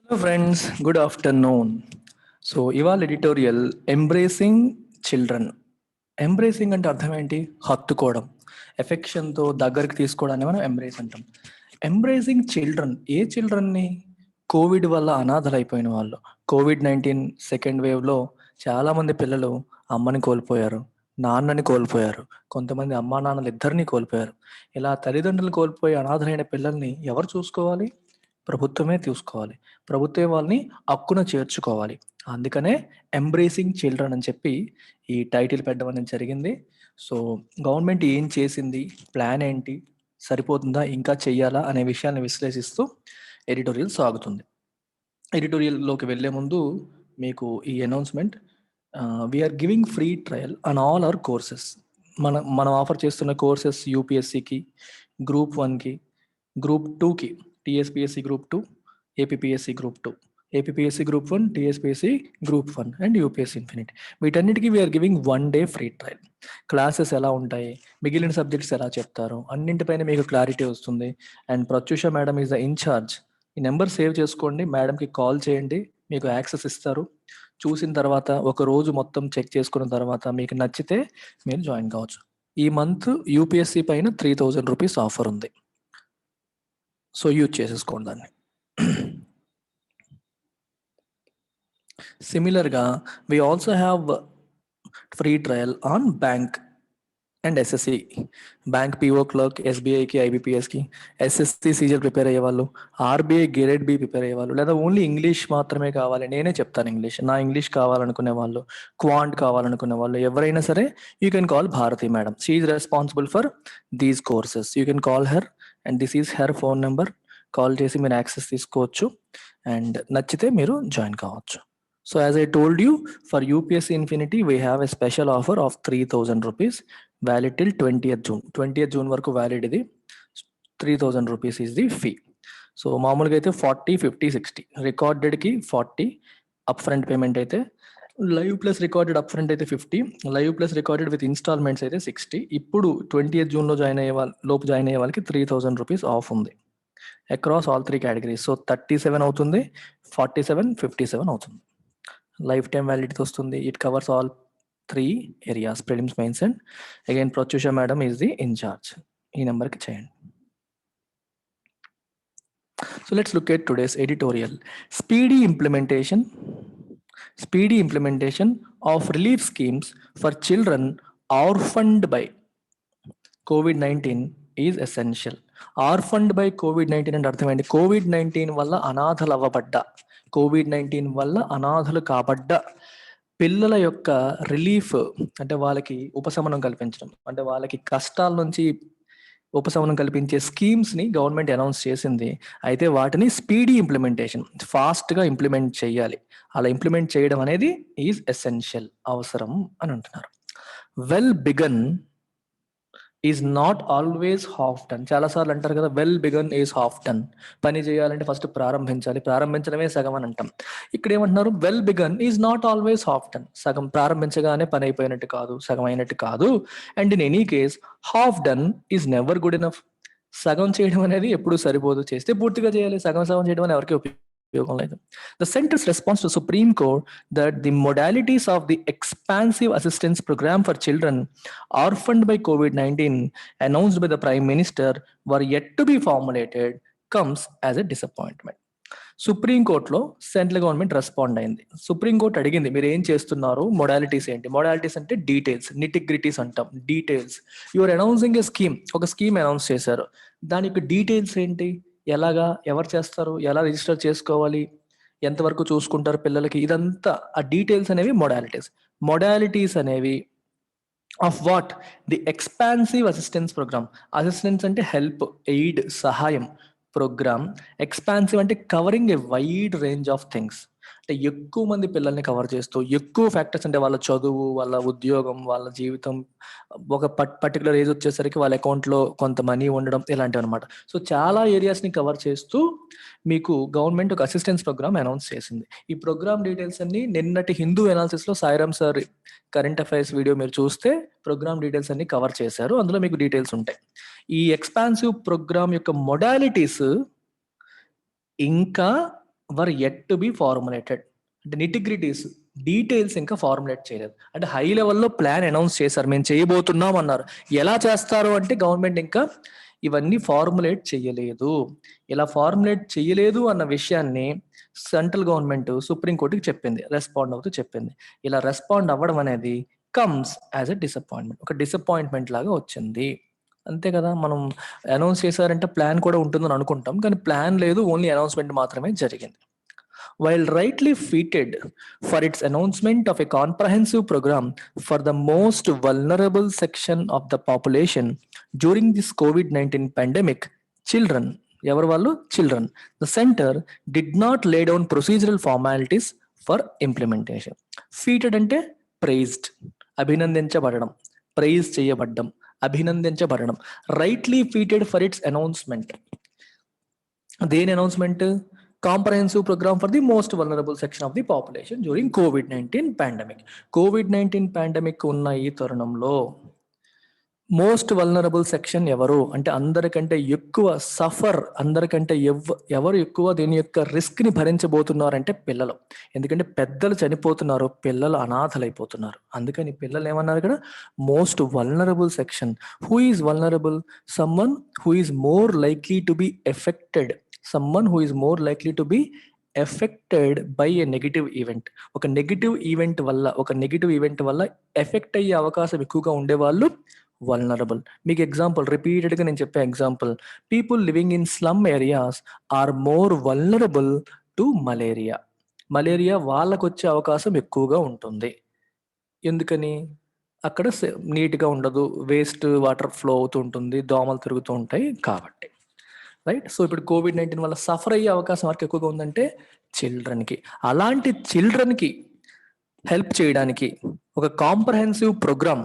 Hello friends, good afternoon. So ఇవాళ editorial embracing children. Embracing అంటే అర్థం ఏంటి? హత్తుకోవడం, ఎఫెక్షన్తో దగ్గరికి తీసుకోవడాన్ని మనం ఎంబ్రేస్ అంటాం. ఎంబ్రేసింగ్ చిల్డ్రన్, ఏ చిల్డ్రన్ని? కోవిడ్ వల్ల అనాథలైపోయిన వాళ్ళు. కోవిడ్-19 సెకండ్ వేవ్లో చాలామంది పిల్లలు అమ్మని కోల్పోయారు, నాన్నని కోల్పోయారు, కొంతమంది అమ్మా నాన్నలు ఇద్దరిని కోల్పోయారు. ఇలా తల్లిదండ్రులు కోల్పోయి అనాథలైన పిల్లల్ని ఎవరు చూసుకోవాలి? ప్రభుత్వమే చూసుకోవాలి. ప్రభుత్వమే వాళ్ళని అక్కున చేర్చుకోవాలి. అందుకనే ఎంబ్రేసింగ్ చిల్డ్రన్ అని చెప్పి ఈ టైటిల్ పెట్టడం అనేది జరిగింది. సో గవర్నమెంట్ ఏం చేసింది, ప్లాన్ ఏంటి, సరిపోతుందా, ఇంకా చెయ్యాలా అనే విషయాన్ని విశ్లేషిస్తూ ఎడిటోరియల్ సాగుతుంది. ఎడిటోరియల్లోకి వెళ్ళే ముందు మీకు ఈ announcement. We're giving free trial on all our courses. మనం ఆఫర్ చేస్తున్న కోర్సెస్ యూపీఎస్సికి, గ్రూప్ 1కి, గ్రూప్ 2కి, TSPSC group 2, APPSC group 2, APPSC group 1, TSPSC group 1 and UPSC infinity. వీటన్నిటికీ we're giving 1 day free trial. Classes ఎలా ఉంటాయి, మిగిలిన సబ్జెక్ట్స్ ఎలా చెప్తారు, అన్నింటిపైన మీకు క్లారిటీ వస్తుంది. And Pratyusha madam is the incharge. ఈ నెంబర్ సేవ్ చేసుకోండి, మేడంకి కాల్ చేయండి, మీకు యాక్సెస్ ఇస్తారు. చూసిన తర్వాత ఒక రోజు మొత్తం చెక్ చేసుకున్న తర్వాత మీకు నచ్చితే మీరు జాయిన్ కావచ్చు. ఈ మంత్ యూపీఎస్సి పైన 3000 రూపీస్ ఆఫర్ ఉంది. సో యూజ్ చేసేసుకోండి దాన్ని. సిమిలర్గా we also have free trial on bank and SSC. Bank PO clerk, ఎస్బీఐకి, ఐబీపీఎస్కి, ఎస్ఎస్సి సీజర్ ప్రిపేర్ అయ్యేవాళ్ళు, ఆర్బీఐ గ్రేడ్ బి ప్రిపేర్ అయ్యేవాళ్ళు, లేదా ఓన్లీ ఇంగ్లీష్ మాత్రమే కావాలి, నేనే చెప్తాను ఇంగ్లీష్, నా ఇంగ్లీష్ కావాలనుకునే వాళ్ళు, క్వాంట్ కావాలనుకునే వాళ్ళు ఎవరైనా సరే you can call Bharati madam. She is responsible for these courses. You can call her and this is her phone number. Call చేసి మీరు యాక్సెస్ తీసుకోవచ్చు అండ్ నచ్చితే మీరు జాయిన్ కావచ్చు. So as I told you, for UPSC Infinity, we have a special offer of 3000 rupees valid till 20th June. 20th June వరకు valid ఇది. 3000 rupees is the fee. So మామూలుగా అయితే 40, 50, 60. రికార్డెడ్కి 40 అప్ ఫ్రంట్ పేమెంట్ అయితే, live plus recorded up front అయితే 50, live plus recorded with installments అయితే 60. ఇప్పుడు 20th జూన్లో జాయిన్ అయ్యే లోపు జాయిన్ అయ్యే వాళ్ళకి 3000 రూపీస్ ఆఫ్ ఉంది అక్రాస్ ఆల్ 3 కేటగిరీస్. సో 37 అవుతుంది, 47, 57 అవుతుంది. లైఫ్ టైం వ్యాలిడిటీ వస్తుంది. It covers all 3 areas, prelims, mains and again Pratyusha madam is the incharge. ఈ నెంబర్కి చేయండి. So let's look at today's editorial. Speedy implementation of relief schemes for children orphaned by COVID-19 is essential. Orphaned by COVID-19 అంటే అర్థం ఏంటి? COVID-19 వల్ల అనాథలు అవ్వబడ్డ, COVID-19 వల్ల అనాథలు కాబడ్డ పిల్లల యొక్క రిలీఫ్, అంటే వాళ్ళకి ఉపశమనం కల్పించడం, అంటే వాళ్ళకి కష్టాల నుంచి ఉపశమనం కల్పించే స్కీమ్స్ని గవర్నమెంట్ అనౌన్స్ చేసింది. అయితే వాటిని స్పీడీ ఇంప్లిమెంటేషన్, ఫాస్ట్గా ఇంప్లిమెంట్ చేయాలి. అలా ఇంప్లిమెంట్ చేయడం అనేది ఈజ్ ఎసెన్షియల్, అవసరం అని అంటున్నారు. Well began is not always half done. చాలాసార్లు అంటారు కదా, well began is half done. పని చేయాలంటే ఫస్ట్ ప్రారంభించాలి, ప్రారంభించడమే సగం అని అంటాం. ఇక్కడ ఏమంటున్నారు? Well began is not always half done. సగం ప్రారంభించగానే పని అయిపోయినట్టు కాదు, సగం అయినట్టు కాదు. And in any case half done is never good enough. సగం చేయడం అనేది ఎప్పుడు సరిపోదు, చేస్తే పూర్తిగా చేయాలి. సగం సగం చేయడం అనేది ఎవరికి ఉపయోగం లేదు. The center's response to Supreme Court that the modalities of the expansive assistance program for children orphaned by COVID-19 announced by the Prime Minister were yet to be formulated comes as a disappointment. సుప్రీంకోర్టులో central government respond అయింది. Supreme court అడిగింది, మీరు ఏం చేస్తున్నారు, modalities ఏంటి? Modalities అంటే details, nitty-gritties అంటాం, details. Your announcing A scheme, ఒక స్కీమ్ అనౌన్స్ చేశారు, దాని యొక్క డీటెయిల్స్ ఏంటి, ఎలాగా, ఎవరు చేస్తారు, ఎలా రిజిస్టర్ చేసుకోవాలి, ఎంతవరకు చూసుకుంటారు పిల్లలకి, ఇదంతా ఆ డీటెయిల్స్ అనేవి మొడాలిటీస్. మొడాలిటీస్ అనేవి of what? The expansive assistance program. Assistance అంటే హెల్ప్, ఎయిడ్, సహాయం. ప్రోగ్రామ్ ఎక్స్పాన్సివ్ అంటే covering a wide range of things, అంటే ఎక్కువ మంది పిల్లల్ని కవర్ చేస్తూ, ఎక్కువ ఫ్యాక్టర్స్, అంటే వాళ్ళ చదువు, వాళ్ళ ఉద్యోగం, వాళ్ళ జీవితం, ఒక పర్టికులర్ ఏజ్ వచ్చేసరికి వాళ్ళ అకౌంట్లో కొంత మనీ ఉండడం, ఇలాంటివి అనమాట. సో చాలా ఏరియాస్ని కవర్ చేస్తూ మీకు గవర్నమెంట్ ఒక అసిస్టెన్స్ ప్రోగ్రామ్ అనౌన్స్ చేసింది. ఈ ప్రోగ్రామ్ డీటెయిల్స్ అన్ని నిన్నటి హిందూ ఎనాలిసిస్లో Sairam sir current affairs video మీరు చూస్తే ప్రోగ్రామ్ డీటెయిల్స్ అన్ని కవర్ చేశారు, అందులో మీకు డీటెయిల్స్ ఉంటాయి. ఈ ఎక్స్పాన్సివ్ ప్రోగ్రామ్ యొక్క మొడాలిటీస్ ఇంకా వర్ యెట్ టు బి ఫార్ములేటెడ్. అంటే నిటిగ్రిటీస్, డీటెయిల్స్ ఇంకా ఫార్ములేట్ చేయలేదు. అంటే హై లెవెల్లో ప్లాన్ అనౌన్స్ చేశారు, మేము చేయబోతున్నాం అన్నారు. ఎలా చేస్తారు అంటే గవర్నమెంట్ ఇంకా ఇవన్నీ ఫార్ములేట్ చేయలేదు. ఇలా ఫార్ములేట్ చేయలేదు అన్న విషయాన్ని సెంట్రల్ గవర్నమెంట్ సుప్రీంకోర్టుకి చెప్పింది, రెస్పాండ్ అవుతూ చెప్పింది. ఇలా రెస్పాండ్ అవ్వడం అనేది కమ్స్ యాజ్ ఎ డిసప్పాయింట్మెంట్, ఒక డిసప్పాయింట్మెంట్ లాగా వచ్చింది. అంతే కదా, మనం అనౌన్స్ చేశారంటే ప్లాన్ కూడా ఉంటుందని అనుకుంటాం, కానీ ప్లాన్ లేదు, ఓన్లీ అనౌన్స్మెంట్ మాత్రమే జరిగింది. While rightly feted for its announcement of a comprehensive program for the most vulnerable section of the population during this COVID-19 pandemic, children, ఎవరు వాళ్ళు? Children. The center did not lay down procedural formalities for implementation. Feted అంటే praised, అభినందించబడడం, praise చేయబడ్డం, అభినందించబడడం. Rightly feted for its announcement. దేని announcement? Comprehensive programme for the most vulnerable section of the population during COVID-19 pandemic. COVID-19 pandemic ఉన్న ఈ తరుణంలో most vulnerable section ఎవరు అంటే అందరికంటే ఎక్కువ సఫర్, అందరికంటే ఎవరు ఎక్కువ దీని యొక్క రిస్క్ ని భరించబోతున్నారంటే పిల్లలు. ఎందుకంటే పెద్దలు చనిపోతున్నారు, పిల్లలు అనాథలైపోతున్నారు. అందుకని పిల్లలు ఏమన్నారు ఇక్కడ? Most vulnerable section. Who is vulnerable? Someone who is more likely to be affected. Someone who is more likely to be affected by a negative event. ఒక నెగిటివ్ ఈవెంట్ వల్ల ఎఫెక్ట్ అయ్యే అవకాశం ఎక్కువగా ఉండేవాళ్ళు వల్నరబుల్. మీకు ఎగ్జాంపుల్, రిపీటెడ్గా నేను చెప్పే example, people living in slum areas are more vulnerable to malaria. Malaria వాళ్ళకు వచ్చే అవకాశం ఎక్కువగా ఉంటుంది. ఎందుకని? అక్కడ నీట్గా ఉండదు, వేస్ట్ వాటర్ ఫ్లో అవుతూ ఉంటుంది, దోమలు తిరుగుతూ ఉంటాయి కాబట్టి. రైట్. సో ఇప్పుడు COVID-19 వల్ల సఫర్ అయ్యే అవకాశం వరకు ఎక్కువగా ఉందంటే చిల్డ్రన్కి. అలాంటి చిల్డ్రన్కి హెల్ప్ చేయడానికి ఒక కాంప్రహెన్సివ్ ప్రోగ్రామ్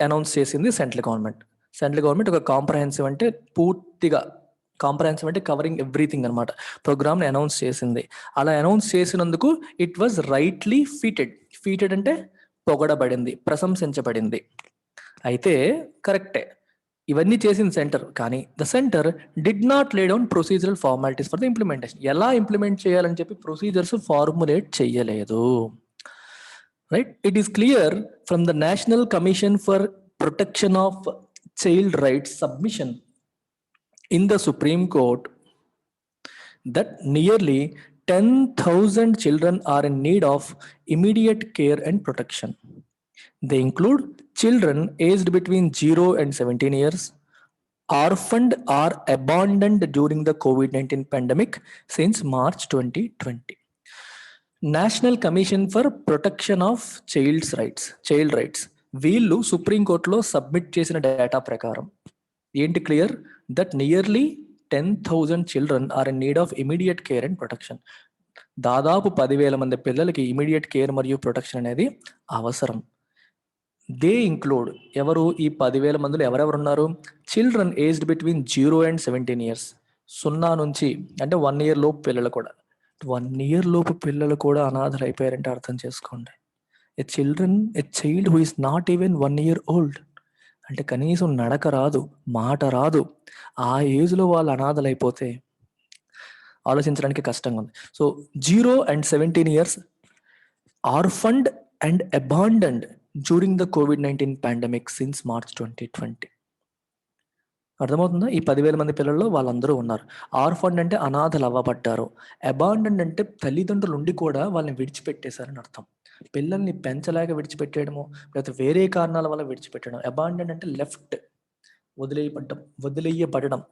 అనౌన్స్ చేసింది సెంట్రల్ గవర్నమెంట్. సెంట్రల్ గవర్నమెంట్ ఒక కాంప్రహెన్సివ్ అంటే పూర్తిగా, కాంప్రహెన్సివ్ అంటే కవరింగ్ ఎవ్రీథింగ్ అనమాట, ప్రోగ్రామ్ని అనౌన్స్ చేసింది. అలా అనౌన్స్ చేసినందుకు ఇట్ వాజ్ రైట్లీ ఫీటెడ్. ఫీటెడ్ అంటే పొగడబడింది, ప్రశంసించబడింది. అయితే కరెక్టే, ఇవన్నీ చేసింది సెంటర్, కానీ the centre did not lay down procedural formalities for the implementation. ఎలా ఇంప్లిమెంట్ చేయాలని చెప్పి ప్రొసీజర్స్ ఫార్ములేట్ చేయలేదు. Right? It is clear from the National Commission for Protection of Child Rights submission in the Supreme Court that nearly 10,000 children are in need of immediate care and protection. They include children aged between 0 and 17 years, orphaned or abandoned during the COVID-19 pandemic since March 2020. National commission for protection of child rights వీళ్ళు సుప్రీంకోర్టులో submit చేసిన data ప్రకారం ఏంటి clear? That nearly 10,000 children are in need of immediate care and protection. దాదాపు 10,000 మంది పిల్లలకి immediate care మరియు protection అనేది అవసరం. దే ఇంక్లూడ్, ఎవరు ఈ 10,000 మందిలో ఎవరెవరు ఉన్నారు? Children aged between 0 and 17 years, 0 నుంచి అంటే 1 year లోపు పిల్లలు కూడా. 1 year లోపు పిల్లలు కూడా అనాథలు అయిపోయారంటే అర్థం చేసుకోండి. A child who is not even 1 year old, అంటే కనీసం నడక రాదు, మాట రాదు, ఆ ఏజ్లో వాళ్ళు అనాథలు అయిపోతే ఆలోచించడానికి కష్టంగా ఉంది. So 0 and 17 years orphaned and abandoned during the COVID-19 pandemic since March 2020. అర్థమవుతుందా? ఈ 10,000 మంది పిల్లల్లో వాళ్ళందరూ ఉన్నారు. ఆర్ఫండ్ అంటే అనాథలు అవ్వబడ్డారు. అబాండన్డ్ అంటే తల్లిదండ్రులు ఉండి కూడా వాళ్ళని విడిచిపెట్టేశారని అర్థం. పిల్లల్ని పెంచలేక విడిచిపెట్టేయడము, లేకపోతే వేరే కారణాల వల్ల విడిచిపెట్టడం. అబాండన్డ్ అంటే లెఫ్ట్, వదిలేయబడడం.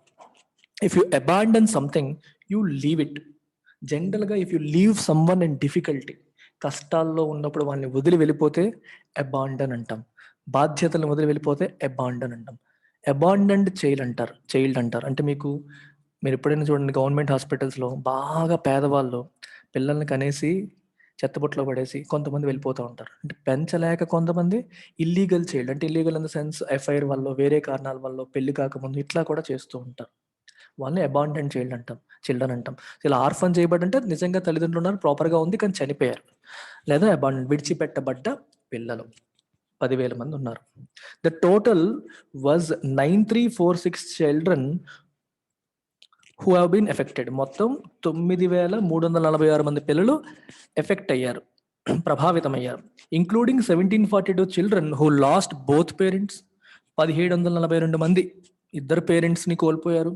If you abandon something you leave it. జనరల్గా if you leave someone in difficulty, కష్టాల్లో ఉన్నప్పుడు వాళ్ళని వదిలి వెళ్ళిపోతే అబాండన్ అంటాం. బాధ్యతలను వదిలి వెళ్ళిపోతే అబాండన్ అంటాం. అబాండన్డ్ చైల్డ్ అంటారు. అంటే మీరు ఎప్పుడైనా చూడండి, గవర్నమెంట్ హాస్పిటల్స్లో బాగా పేదవాళ్ళు పిల్లల్ని కనేసి చెత్తబుట్టలో పడేసి కొంతమంది వెళ్ళిపోతూ ఉంటారు. అంటే పెంచలేక కొంతమంది ఇల్లీగల్ చైల్డ్, అంటే illegal in the sense FIR వల్ల, వేరే కారణాల వల్ల, పెళ్లి కాకముందు ఇట్లా కూడా చేస్తూ ఉంటారు. వాళ్ళని అబాండన్డ్ చిల్డ్రన్ అంటాం. ఇలా ఆర్ఫన్ చేయబడంటే నిజంగా తల్లిదండ్రులు ఉన్నారు, ప్రాపర్గా ఉంది, కానీ చనిపోయారు. లేదా అబాండన్, విడిచిపెట్టబడ్డ పిల్లలు 10,000 మంది ఉన్నారు. The total was 9,346 children who have been affected. మొత్తం 9,346 మంది పిల్లలు ఎఫెక్ట్ అయ్యారు, ప్రభావితమయ్యారు. Including 1742 children who lost both parents. 1742 మంది ఇద్దరు పేరెంట్స్ని కోల్పోయారు.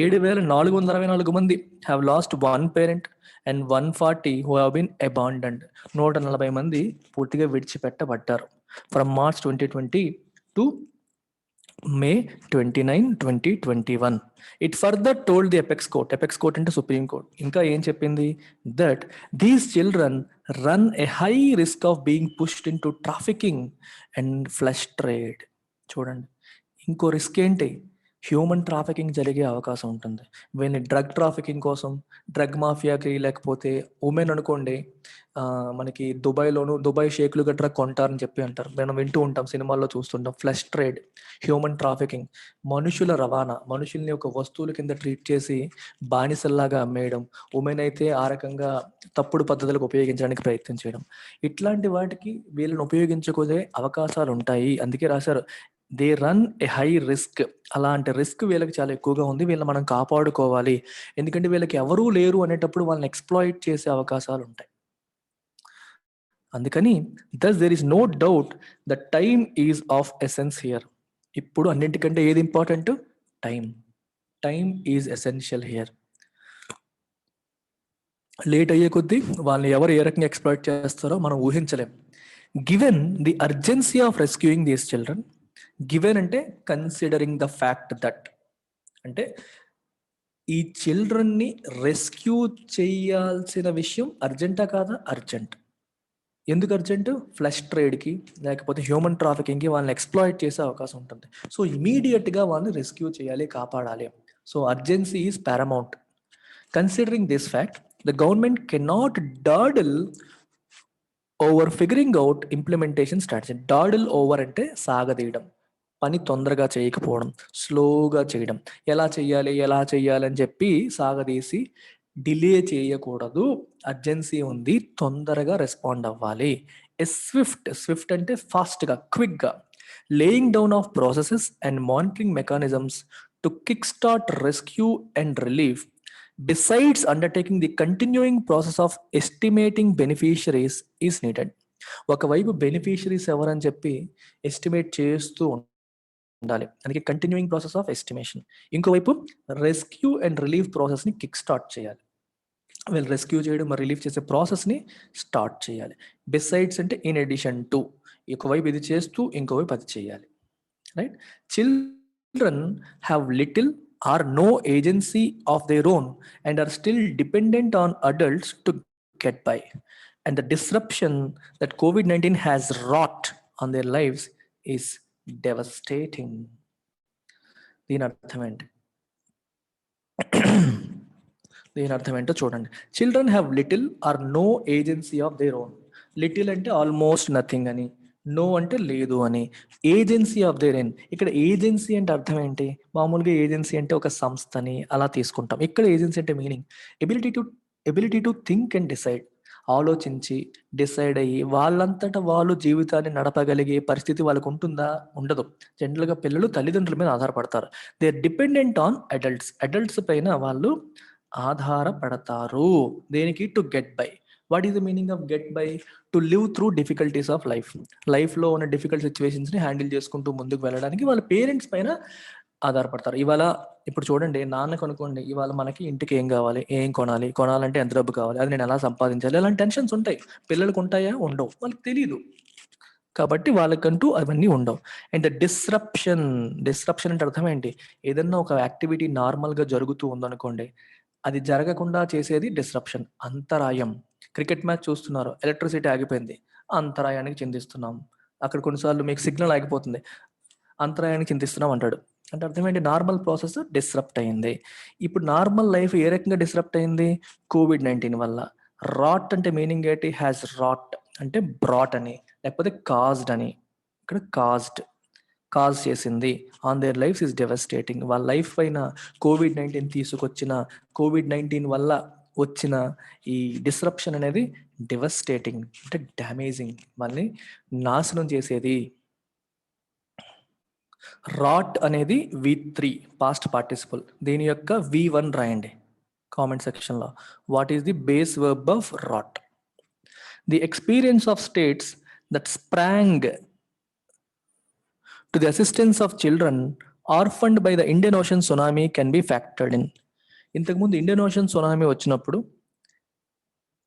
7,464 మంది have lost one parent and 140 who have been abandoned. 140 మంది పూర్తిగా విడిచిపెట్టబడ్డారు. From March 2020 to May 29, 2021. It further told the apex court అంటే సుప్రీం కోర్ట్, ఇంకా ఏం చెప్పింది, that these children run a high risk of being pushed into trafficking and flesh trade. చూడండి, ఇంకో risk ఏంటి, హ్యూమన్ ట్రాఫికింగ్ జరిగే అవకాశం ఉంటుంది. వీళ్ళని డ్రగ్ ట్రాఫికింగ్ కోసం, డ్రగ్ మాఫియాకి, లేకపోతే ఉమెన్ అనుకోండి, మనకి దుబాయ్ షేకులు గట్రా కొంటారని చెప్పి అంటారు, మనం వింటూ ఉంటాం, సినిమాల్లో చూస్తుంటాం. ఫ్లెష్ ట్రేడ్, హ్యూమన్ ట్రాఫికింగ్, మనుషుల రవాణా, మనుషుల్ని ఒక వస్తువుల కింద ట్రీట్ చేసి బానిసల్లాగా అమ్మేయడం, ఉమెన్ అయితే ఆ రకంగా తప్పుడు పద్ధతులకు ఉపయోగించడానికి ప్రయత్నం చేయడం, ఇట్లాంటి వాటికి వీళ్ళని ఉపయోగించుకునే అవకాశాలు ఉంటాయి. అందుకే రాశారు they run A high risk. అలాంటి రిస్క్ వీళ్ళకి చాలా ఎక్కువగా ఉంది, వీళ్ళని మనం కాపాడుకోవాలి. ఎందుకంటే వీళ్ళకి ఎవరూ లేరు అనేటప్పుడు వాళ్ళని ఎక్స్ప్లాయిట్ చేసే అవకాశాలు ఉంటాయి. అందుకని thus there is no doubt the time is of essence here. ఇప్పుడు అన్నింటికంటే ఏది important, time is essential here. Late అయ్యే కొద్దీ వాళ్ళని ఎవరు ఏ రకంగా ఎక్స్ప్లాయిట్ చేస్తారో మనం ఊహించలేం. Given the urgency of rescuing these children, given అంటే కన్సిడరింగ్ ద ఫ్యాక్ట్ దట్, అంటే ఈ చిల్డ్రన్ని రెస్క్యూ చేయాల్సిన విషయం అర్జెంటా కాదా, అర్జెంట్. ఎందుకు అర్జెంటు, ఫ్లెష్ ట్రేడ్కి లేకపోతే హ్యూమన్ ట్రాఫికింగ్కి వాళ్ళని ఎక్స్ప్లాయిట్ చేసే అవకాశం ఉంటుంది. సో ఇమీడియట్గా వాళ్ళని రెస్క్యూ చేయాలి, కాపాడాలి. So urgency is paramount. Considering this fact, the government cannot dawdle over figuring out implementation strategy. Dawdle over అంటే సాగదీయడం, పని తొందరగా చేయకపోవడం, స్లోగా చేయడం. ఎలా చెయ్యాలి అని చెప్పి సాగదీసి డిలే చేయకూడదు. అర్జెన్సీ ఉంది, తొందరగా రెస్పాండ్ అవ్వాలి. స్విఫ్ట్ అంటే ఫాస్ట్గా, క్విక్గా laying down of processes and monitoring mechanisms to kick start rescue and relief besides undertaking the continuing process of estimating beneficiaries is needed. ఒకవైపు బెనిఫిషరీస్ ఎవరని చెప్పి ఎస్టిమేట్ చేస్తూ ఉండాలి, అందుకే కంటిన్యూయింగ్ ప్రాసెస్ ఆఫ్ ఎస్టిమేషన్. ఇంకోవైపు రెస్క్యూ అండ్ రిలీఫ్ ప్రాసెస్ని kick start చేయాలి. వీళ్ళు రెస్క్యూ చేయడం మరి రిలీఫ్ చేసే ప్రాసెస్ని స్టార్ట్ చేయాలి. బిసైడ్స్ అంటే ఇన్ అడిషన్ టు, ఒకవైపు ఇది చేస్తూ ఇంకోవైపు అది చేయాలి. Right. Children have little or no agency of their own and are still dependent on adults to get by. And the disruption that COVID-19 has wrought on their lives is devastating. దీని అర్థం ఏంటో చూడండి. Children have little or no agency of their own. Little అంటే almost nothing అని, no అంటే లేదు అని, agency of their own. ఇక్కడ ఏజెన్సీ అంటే అర్థం ఏంటి, మామూలుగా ఏజెన్సీ అంటే ఒక సంస్థని అలా తీసుకుంటాం. ఇక్కడ ఏజెన్సీ అంటే meaning ability to think and decide. ఆలోచించి డిసైడ్ అయ్యి వాళ్ళంతటా వాళ్ళు జీవితాన్ని నడపగలిగే పరిస్థితి వాళ్ళకు ఉంటుందా, ఉండదు. జనరల్గా పిల్లలు తల్లిదండ్రుల మీద ఆధారపడతారు. They are dependent on adults పైన వాళ్ళు ఆధారపడతారు. దేనికి, to get by. What is the meaning of get by, to live through difficulties of లైఫ్లో ఉన్న డిఫికల్ట్ సిచ్యువేషన్స్ని హ్యాండిల్ చేసుకుంటూ ముందుకు వెళ్ళడానికి వాళ్ళ పేరెంట్స్ పైన ఆధారపడతారు. ఇప్పుడు చూడండి, నాన్నకు అనుకోండి, ఇవాళ మనకి ఇంటికి ఏం కావాలి, ఏం కొనాలంటే ఎంత డబ్బు కావాలి, అది నేను ఎలా సంపాదించాలి, అలాంటి టెన్షన్స్ ఉంటాయి. పిల్లలకు ఉంటాయా, ఉండవు, వాళ్ళకి తెలియదు. కాబట్టి వాళ్ళకంటూ అవన్నీ ఉండవు. అండ్ ద డిస్రప్షన్ అంటే అర్థం ఏంటి, ఏదన్నా ఒక యాక్టివిటీ నార్మల్గా జరుగుతూ ఉందనుకోండి, అది జరగకుండా చేసేది డిస్రప్షన్, అంతరాయం. క్రికెట్ మ్యాచ్ చూస్తున్నారు, ఎలక్ట్రిసిటీ ఆగిపోయింది, అంతరాయానికి చింతిస్తున్నాం. అక్కడ కొన్నిసార్లు మీకు సిగ్నల్ ఆగిపోతుంది, అంతరాయానికి చింతిస్తున్నాం అంటాడు. అంటే అర్థం ఏంటి, నార్మల్ ప్రాసెస్ డిస్రప్ట్ అయింది. ఇప్పుడు నార్మల్ లైఫ్ ఏ రకంగా డిస్రప్ట్ అయింది, COVID-19 వల్ల. రాట్ అంటే మీనింగ్ ఏంటి, హ్యాస్ రాట్ అంటే బ్రాట్ అని, లేకపోతే కాజ్డ్ అని. ఇక్కడ కాజ్ చేసింది. On their life is devastating. వాళ్ళ లైఫ్ పైన COVID-19 తీసుకొచ్చిన, COVID-19 వల్ల వచ్చిన ఈ డిస్రప్షన్ అనేది డెవస్టేటింగ్ అంటే డ్యామేజింగ్, మళ్ళీ నాశనం చేసేది. రాట్ అనేది V3 పాస్ట్ పార్టిసిపల్. దీని యొక్క V1 రాయండి కామెంట్ సెక్షన్లో. What is the base verb of rot? The experience of states that sprang to the assistance of children orphaned by the Indian Ocean tsunami can be factored in. ఇంతకుముందు Indian Ocean tsunami వచ్చినప్పుడు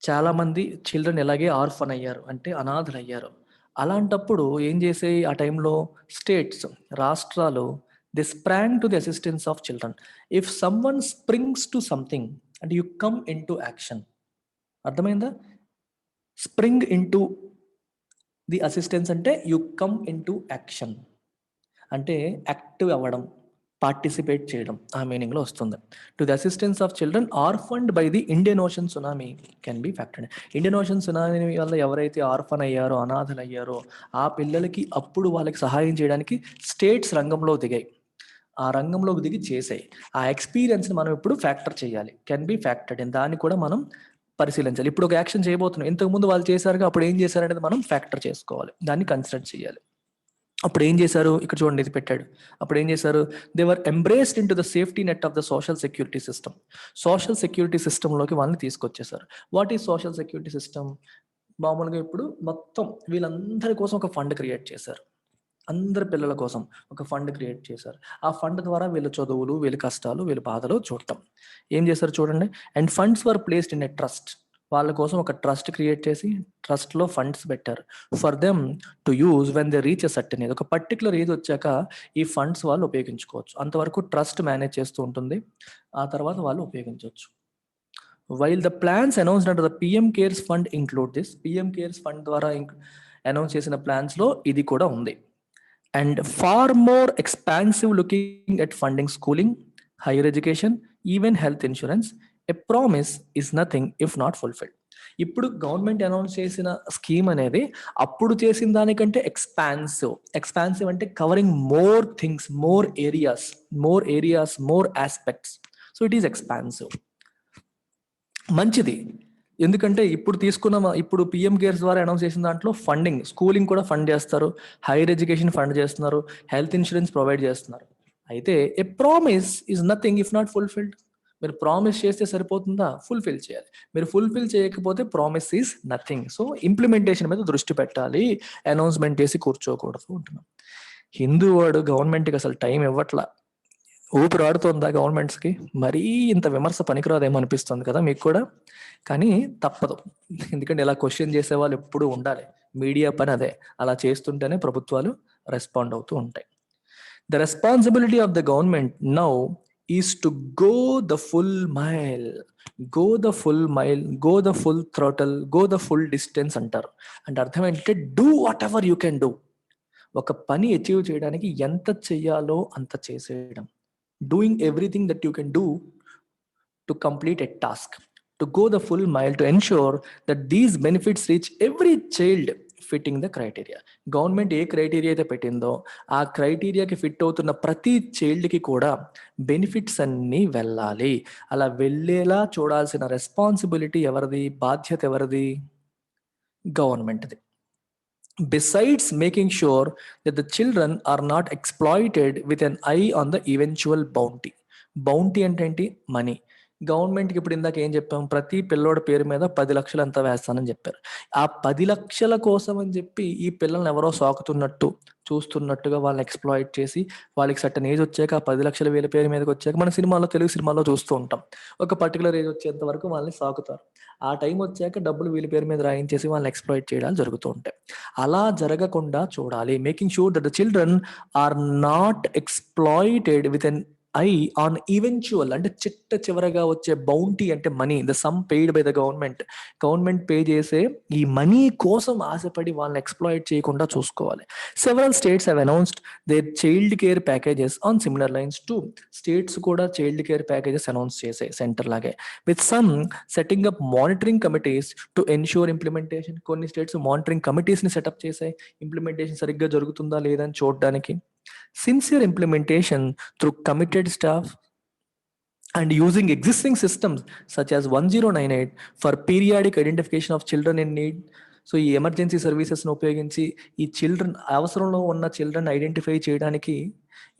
చాలా మంది children ఎలాగే orphan అయ్యారు, అంటే అనాథలు అయ్యారు. అలాంటప్పుడు ఏం చేసాయి ఆ టైంలో స్టేట్స్, రాష్ట్రాలు, the sprang to the assistance of children. If someone springs to something అంటే you come into action. అర్థమైందా? Spring into the assistance అంటే you come into action, అంటే యాక్టివ్ అవ్వడం, పార్టిసిపేట్ చేయడం, ఆ మీనింగ్లో వస్తుంది. To the assistance of children orphaned by the Indian Ocean tsunami can be factored. Indian Ocean tsunami వల్ల ఎవరైతే ఆర్ఫన్ అయ్యారో, అనాథలు అయ్యారో, ఆ పిల్లలకి అప్పుడు వాళ్ళకి సహాయం చేయడానికి స్టేట్స్ రంగంలో దిగాయి. ఆ రంగంలోకి దిగి చేసాయి. ఆ ఎక్స్పీరియన్స్ని మనం ఇప్పుడు ఫ్యాక్టర్ చేయాలి. కెన్ బి ఫ్యాక్టర్డ్ ఇన్, దాన్ని కూడా మనం పరిశీలించాలి. ఇప్పుడు ఒక యాక్షన్ చేయబోతున్నాం, ఇంతకుముందు వాళ్ళు చేశారుగా, అప్పుడు ఏం చేశారనేది మనం ఫ్యాక్టర్ చేసుకోవాలి, దాన్ని కన్సిడర్ చేయాలి. అప్పుడు ఏం చేశారు? ఇక్కడ చూడండి, ఇది పెట్టాడు. అప్పుడు ఏం చేశారు? They were embraced into the safety net of the social security system. Social security సిస్టంలోకి వాళ్ళని తీసుకొచ్చేసారు. What is social security system? మామూలుగా ఇప్పుడు మొత్తం వీళ్ళందరి కోసం ఒక ఫండ్ క్రియేట్ చేశారు. అందరి పిల్లల కోసం ఒక ఫండ్ క్రియేట్ చేశారు. ఆ ఫండ్ ద్వారా వీళ్ళ చదువులు, వీళ్ళ కష్టాలు, వీళ్ళ బాధలు చూడటం. ఏం చేశారు చూడండి. And funds were placed in a trust. వాళ్ళ కోసం ఒక ట్రస్ట్ క్రియేట్ చేసి ట్రస్ట్లో ఫండ్స్ పెట్టారు. For them to use when they reach a certain age. ఒక పర్టికులర్ ఏజ్ వచ్చాక ఈ ఫండ్స్ వాళ్ళు ఉపయోగించుకోవచ్చు. అంతవరకు ట్రస్ట్ మేనేజ్ చేస్తూ ఉంటుంది, ఆ తర్వాత వాళ్ళు ఉపయోగించవచ్చు. While the plans announced under the PM cares fund include this. PM cares fund ద్వారా అనౌన్స్ చేసిన ప్లాన్స్లో ఇది కూడా ఉంది. And far more expansive looking at funding schooling, higher education, even health insurance. A promise is nothing if not fulfilled. ఇప్పుడు government announce చేసిన scheme అనేది అప్పుడు చేసిన దానికంటే ఎక్స్పాన్సివ్ అంటే covering more things, more areas, more aspects. So it is expansive. మంచిది, ఎందుకంటే ఇప్పుడు పిఎం కేర్స్ ద్వారా అనౌన్స్ చేసిన దాంట్లో ఫండింగ్, స్కూలింగ్ కూడా ఫండ్ చేస్తారు, హైయర్ ఎడ్యుకేషన్ ఫండ్ చేస్తున్నారు, హెల్త్ ఇన్సూరెన్స్ ప్రొవైడ్ చేస్తున్నారు. అయితే ఏ promise is nothing if not fulfilled. మీరు ప్రామిస్ చేస్తే సరిపోతుందా? ఫుల్ఫిల్ చేయాలి. మీరు ఫుల్ఫిల్ చేయకపోతే promise is nothing. So implementation మీద దృష్టి పెట్టాలి, అనౌన్స్మెంట్ చేసి కూర్చోకూడదు అంటున్నాం. హిందూ వాడు గవర్నమెంట్కి అసలు టైం ఇవ్వట్లా, ఊపిరాడుతోందా గవర్నమెంట్స్కి? మరీ ఇంత విమర్శ పనికిరాదేమో అనిపిస్తుంది కదా మీకు కూడా. కానీ తప్పదు, ఎందుకంటే ఇలా క్వశ్చన్ చేసే వాళ్ళు ఎప్పుడూ ఉండాలి. మీడియా పని అదే, అలా చేస్తుంటేనే ప్రభుత్వాలు రెస్పాండ్ అవుతూ ఉంటాయి. The responsibility of the government now is to go the full mile, go the full throttle, go the full distance అంటారు. అంటే అర్థం ఏంటంటే do what ever you can do. ఒక పని అచీవ్ చేయడానికి ఎంత చెయ్యాలో అంత చేసేయడం. Doing everything that you can do to complete a task, to go the full mile to ensure that these benefits reach every child fitting the criteria. Government A criteria అయితే పెట్టిందో ఆ క్రైటీరియాకి ఫిట్ అవుతున్న ప్రతి చైల్డ్కి కూడా బెనిఫిట్స్ అన్నీ వెళ్ళాలి. అలా వెళ్ళేలా చూడాల్సిన రెస్పాన్సిబిలిటీ ఎవరిది? బాధ్యత ఎవరిది? గవర్నమెంట్ది. Besides making sure that the children are not exploited with an eye on the eventual bounty. Bounty అంటే ఏంటి? మనీ. గవర్నమెంట్కి ఇప్పుడు ఇందాక ఏం చెప్పాం? ప్రతి పిల్లోడి పేరు మీద 10 లక్షలు అంతా వేస్తానని చెప్పారు. ఆ 10 లక్షల కోసం అని చెప్పి ఈ పిల్లల్ని ఎవరో సాకుతున్నట్టు, చూస్తున్నట్టుగా వాళ్ళని ఎక్స్ప్లాయిట్ చేసి వాళ్ళకి సర్టన్ ఏజ్ వచ్చాక ఆ 10 లక్షల వీళ్ళ పేరు మీదకి వచ్చాక మన సినిమాలో, తెలుగు సినిమాలో చూస్తూ ఉంటాం. ఒక పర్టికులర్ ఏజ్ వచ్చేంత వరకు వాళ్ళని సాకుతారు. ఆ టైం వచ్చాక డబ్బులు వీళ్ళ పేరు మీద రాయించేసి వాళ్ళని ఎక్స్ప్లాయిట్ చేయడాలు జరుగుతూ ఉంటాయి. అలా జరగకుండా చూడాలి. Making sure that the children are not exploited with an eye on eventual, అంటే చివరగా వచ్చే బౌంటీ అంటే money, the sum paid by the government pay చేసే ఈ మనీ కోసం ఆశపడి వాళ్ళని ఎక్స్ప్లాయిట్ చేయకుండా చూసుకోవాలి. Several states have announced their child care packages on similar lines too. States కూడా చైల్డ్ కేర్ ప్యాకేజెస్ అనౌన్స్ చేసాయి సెంటర్ లాగే, with some setting up monitoring committees to ensure implementation. కొన్ని స్టేట్స్ మానిటరింగ్ కమిటీస్ ని setup చేసాయి, implementation సరిగ్గా జరుగుతుందా లేదా అని చూడడానికి. Sincere implementation through committed staff and using existing systems such as 1098 for periodic identification of children in need, so ఈ emergency సర్వీసెస్ను ఉపయోగించి ఈ చిల్డ్రన్, అవసరంలో ఉన్న చిల్డ్రన్ ఐడెంటిఫై చేయడానికి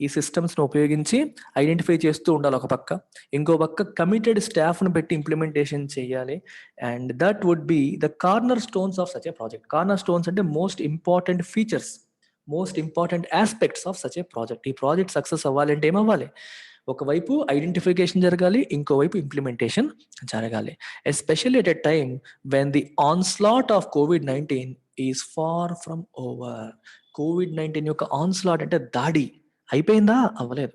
ఈ సిస్టమ్స్ను ఉపయోగించి ఐడెంటిఫై చేస్తూ ఉండాలి ఒక పక్క. ఇంకో పక్క కమిటెడ్ స్టాఫ్ను పెట్టి ఇంప్లిమెంటేషన్ చేయాలి. And that would be the corner stones of such a project. Corner stones అంటే most important features, most important aspects of such a project. ఈ ప్రాజెక్ట్ సక్సెస్ అవ్వాలంటే ఏమవ్వాలి? ఒకవైపు ఐడెంటిఫికేషన్ జరగాలి, ఇంకోవైపు ఇంప్లిమెంటేషన్ జరగాలి. Especially at a time when the onslaught of COVID-19 is far from over. COVID-19 యొక్క onslaught అంటే దాడి అయిపోయిందా? అవ్వలేదు.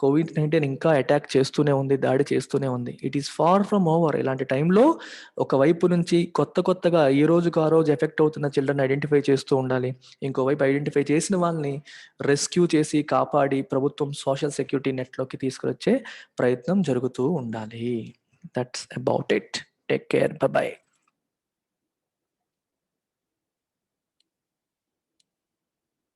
COVID-19 ఇంకా అటాక్ చేస్తూనే ఉంది, దాడి చేస్తూనే ఉంది. It is far from over. ఇలాంటి టైంలో ఒకవైపు నుంచి కొత్తగా ఈ రోజుకు ఆ రోజు ఎఫెక్ట్ అవుతున్న చిల్డ్రన్ ఐడెంటిఫై చేస్తూ ఉండాలి. ఇంకోవైపు ఐడెంటిఫై చేసిన వాళ్ళని రెస్క్యూ చేసి కాపాడి ప్రభుత్వం సోషల్ సెక్యూరిటీ నెట్లోకి తీసుకువచ్చే ప్రయత్నం జరుగుతూ ఉండాలి. That's about it. Take care. By by.